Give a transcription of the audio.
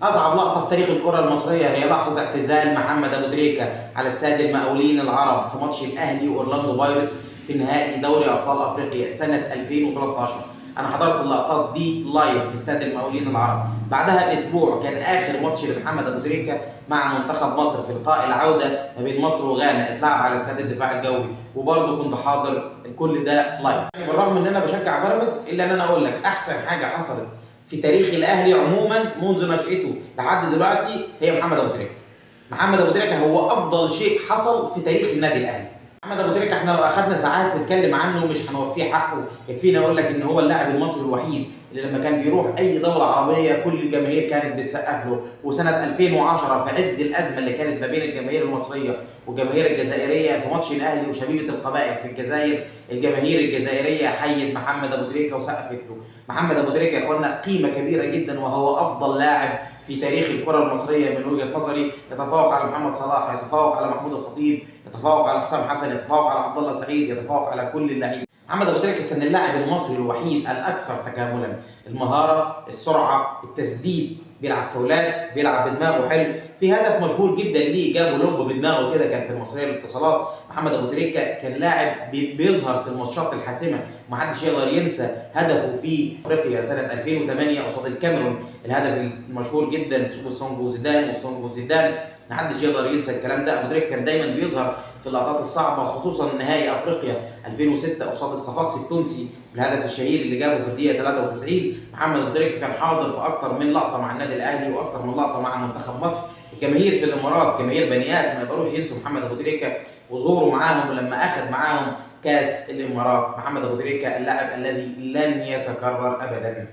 أصعب لقطة في تاريخ الكرة المصرية هي لحظة اعتزال محمد أبو تريكة على استاد المقاولين العرب في ماتش الأهلي وأورلاندو بايرتس في نهائي دوري أبطال أفريقيا سنة 2013. أنا حضرت اللقطات دي لايف في استاد المقاولين العرب. بعدها بأسبوع كان آخر ماتش لمحمد أبو تريكة مع منتخب مصر في لقاء العودة ما بين مصر وغانا، اتلعب على استاد الدفاع الجوي، وبرضه كنت حاضر كل ده لايف. يعني بالرغم إن أنا بشجع بيراميدز إلا إن أنا أقول لك أحسن حاجة حصلت في تاريخ الاهلي عموما منذ نشأته لحد دلوقتي هي محمد ابو تريكه. محمد ابو تريكه هو افضل شيء حصل في تاريخ النادي الاهلي. محمد ابو تريكه احنا لو اخذنا ساعات نتكلم عنه مش هنوفيه حقه، يكفينا اقول لك ان هو اللاعب المصري الوحيد اللي لما كان بيروح اي دوله عربيه كل الجماهير كانت بتسقف له. وسنه 2010 في عز الازمه اللي كانت ما بين الجماهير المصريه والجماهير الجزائريه في ماتش الاهلي وشبيبه القبائل في الجزائر، الجماهير الجزائريه حيت محمد ابو تريكه وسقفت له. محمد ابو تريكه يا اخوانا قيمه كبيره جدا، وهو افضل لاعب في تاريخ الكره المصريه من وجهه نظري. يتفوق على محمد صلاح، يتفوق على محمود الخطيب، يتفوق على حسام حسن، يتفوق على عبد الله سعيد، يتفوق على كل اللعيبه. محمد ابو تريكه كان اللاعب المصري الوحيد الاكثر تكاملا، المهاره، السرعه، التسديد، بيلعب فاولات، بيلعب بدماغه حلو. في هدف مشهور جدا ليه جابه لوب بدماغه كده كان في المصريه للاتصالات. محمد ابو تريكه كان لاعب بيظهر في الماتشات الحاسمه، محدش يقدر ينسى هدفه في افريقيا سنه 2008 قصاد الكاميرون، الهدف المشهور جدا وسونجو زيدان وسونجو زيدان، محدش يقدر ينسى الكلام ده. ابو تريكه كان دايما بيظهر في اللقطات الصعبه، خصوصا نهائي افريقيا 2006 قصاد الصفاقسي التونسي بالهدف الشهير اللي جابه في الدقيقه 93. محمد ابو تريكه كان حاضر في اكتر من لقطه مع النادي الاهلي واكتر من لقطه مع منتخب مصر. الجماهير في الامارات، جماهير بنياس، ما يقدروش ينسوا محمد ابو تريكه وظهوره معاهم ولما اخذ معاهم كاس الامارات. محمد ابو تريكه اللاعب الذي لن يتكرر ابدا.